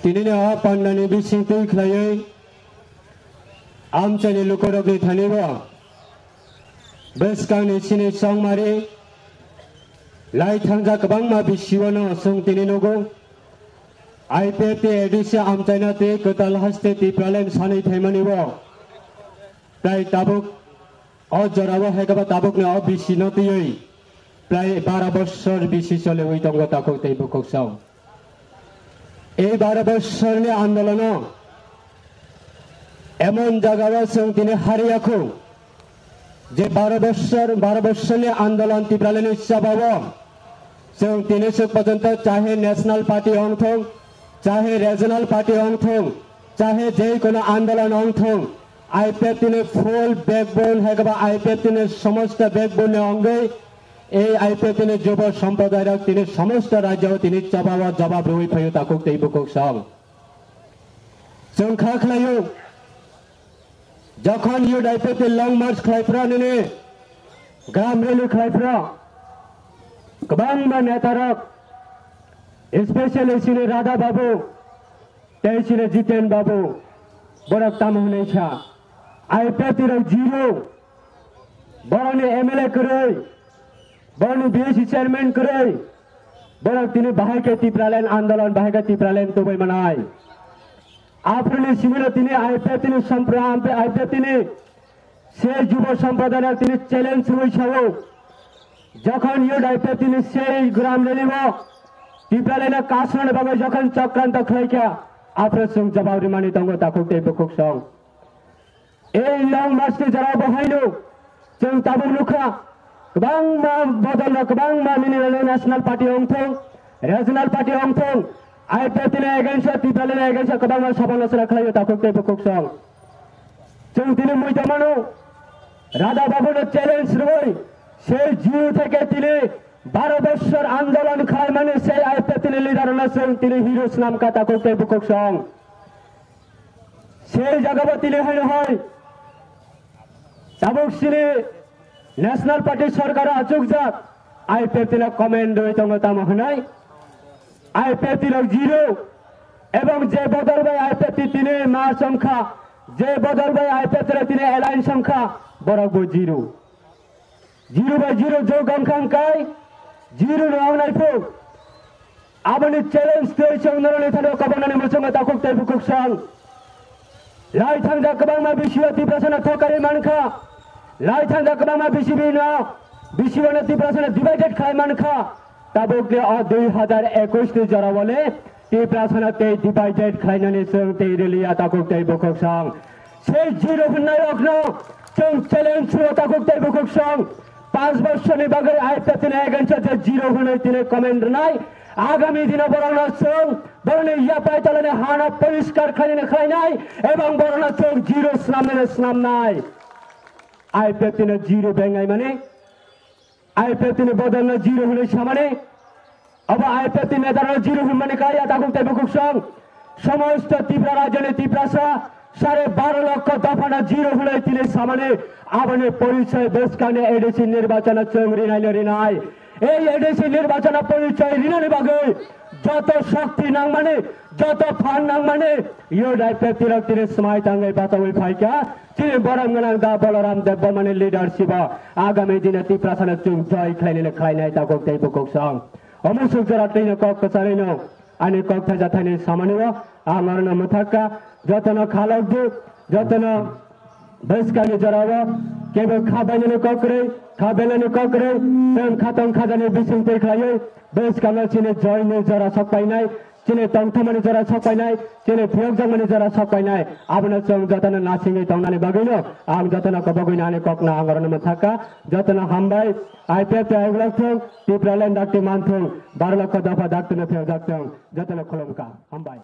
Tinina pandani bising tui klayai amchani lukorogni thaniba beskangni sini songmari lai thangja kabangma bisiwano song tininogo IPP edisi amchaina te kotal haste ti pralen sani thaimanibo prai tabuk অজরাবো হেগবা তাবুকনে অবিসিনতিয়ই প্রায় 12 বছর বেশি চলে ওই দঙ্গ তাকুতেই বুকসাও এই 12 বছর আন্দোলন এমন জায়গায় সং তিনি হারিয়াখো যে 12 বছর আন্দোলন তিপ্রালেন ইচ্ছাবাব সং তিনি সুখ পর্যন্ত চাহে ন্যাশনাল পার্টি অংথং চাহে রিজনাল পার্টি অংথং চাহে যে কোনো আন্দোলন অংথং IPF তিনি ফুল ব্যাকবোন হেগবা IPF তিনি সমস্ত ব্যাকবোনে অঙ্গে এই IPF তিনি যুব সম্প্রদায়ের তিনি সমস্ত রাজ্য তিনি জবাব রই ফাইও তাকুক তেইবুকুক সং সংখ্যা খাইও যখন ইউড IPF লং মার্চ খাইফরা নিনে গ্রাম রেলি খাইফরা গোবাংবা নেতারক স্পেশালি সিনে রাধা বাবু তেইছিনে জিতেন বাবু বরক তামহনেছা IPF জিরো বরনে MLA করে বরনে BSC চেয়ারম্যান করে বরক তিনি বাহাইকে তিপ্রালেন আন্দোলন বাহাইকে তিপ্রালেন তবই মানাই আপনি সিমিল তিনি IPF তিনি সম্প্রদায় IPF তিনি সেই যুব সম্প্রদায়ের তিনি চ্যালেঞ্জ হইছাও যখন ইউড IPF তিনি সেই গ্রাম রেলিব তিপ্রালেন কাশন বাগে যখন চক্রান্ত খাইকা আপনার সঙ্গ জবাব মানি দঙ্গ তাকুক তেইবুকুক সং এই লং মার্চে যারা বহাইলো जों ताबुक लुखा गोबां बदल गोबां मिनिनानै नेशनेल पार्टी अंथों रिजनाल पार्टी अंथों IPF तिने एगेन्स्ट तिप्रालेन एगेन्स्ट गोबां सभानसरा खालायो ताकुक तेइबुकुक सं जों तिने मुइतामानो राधा बाबुनो চ্যালেঞ্জ রই সেই জিও থেকে তিনি 12 বছর আন্দোলন খায় মানে সেই IPF তিনি লিডার হলেন তিনি হিরোস নাম কা তাকুক তেইবুকুক সং সেই জায়গা তিনি হয় তাবুক সিনে ন্যাশনাল পার্টি সরকার আচুক যাক IPF তিনা কমেন্ড হইতঙ্গ তাম হনাই IPF তিনা জিরো এবং যে বদল ভাই IPF তিনে মা সংখ্যা যে বদল ভাই IPF তিনে এলাইন সংখ্যা বরাবো জিরো জিরো বাই জিরো যোগ অঙ্কাঙ্কাই জিরো নয় ফো আবনি চ্যালেঞ্জ তেইছে উন্নয়ন থানো কবনানি মুসঙ্গ তাকুক তেইবুকুক সং লাই থাংজা কবাংমা বিশিও তিপ্রাসনা থকারি মানখা লাই থাংজা কবাংমা বিশিবি না বিশিবনা তিপ্রাসনা ডিভাইডেড খায় মানখা তাবুকলে 2021 তে যারা বলে তিপ্রাসনা তে ডিভাইডেড খাইনানি সং তে রেলিয়া তাকুক তেইবুকুক সং সেই জিরো নায়ক ন जों চ্যালেঞ্জ তাকুক তেইবুকুক সং 5 বছরনি বাগে IPF তিনে এগেন্সট যে জিরো হনে তিনে কমেন্ড নাই আগামী দিনে বরনা সং বরনে ইয়া পাইতলনে হানা পরিষ্কার খাইনে খাই নাই এবং বরনা সং জিরো স্নাম নাই IPF তিনে জিরো বেঙ্গাই মানে IPF তিনে বদলনা জিরো হলে সামনে আবার IPF তিনে নেতারা জিরো মানে কায়া তাকুক তেইবুকুক সং সমস্ত ত্রিপুরা রাজ্যে ত্রিপুরাসা 12.5 লক্ষ দফানা জিরো হলে তিনে সামনে আবনে পরিচয় বেসকানে এডিসি নির্বাচন সং রিনাই এই এডিসি নির্বাচন পরিচয় রিনানি বাগে যত শক্তি নাং মানে যত ফান নাং মানে ইউড IPF তিরক তিনে সময় তাঙ্গে বাতাওই ফাইকা তিনি বরঙ্গনাং দা বলরাম দেব মানে লিডারশিপ আগামী দিনে ত্রিপুরাসনা চুং জয় খাইনাই তাকুক তেইবুকুক সং অমুসুক জরা তিনে কক কসারিনো আনি কক থাজা থাইনে সামানিও আমরন মুথাকা যতন খালক দু যতন বেসকানি জরাবো কেবল খাবাইনে ককরে তেম খাতং খাজানি বিসিং তে খাইয়ে বেসকানা চিনে জয়নে জরা সপাইনাই চিনে তংথমানি জরা সপাইনাই চিনে ফিয়কজাংমানি জরা সপাইনাই আবনা সং যতন নাসিংই তংনানি বাগৈনো আম যতন কবগৈনা আনি ককনা আমরন মুথাকা যতন হামবাই IPF তে আইগলাথং ত্রিপুরালেন ডাকতে মানথং 12 লক্ষ দফা ডাকতে ফিয়ক ডাকতং যতন খলমকা হামবাই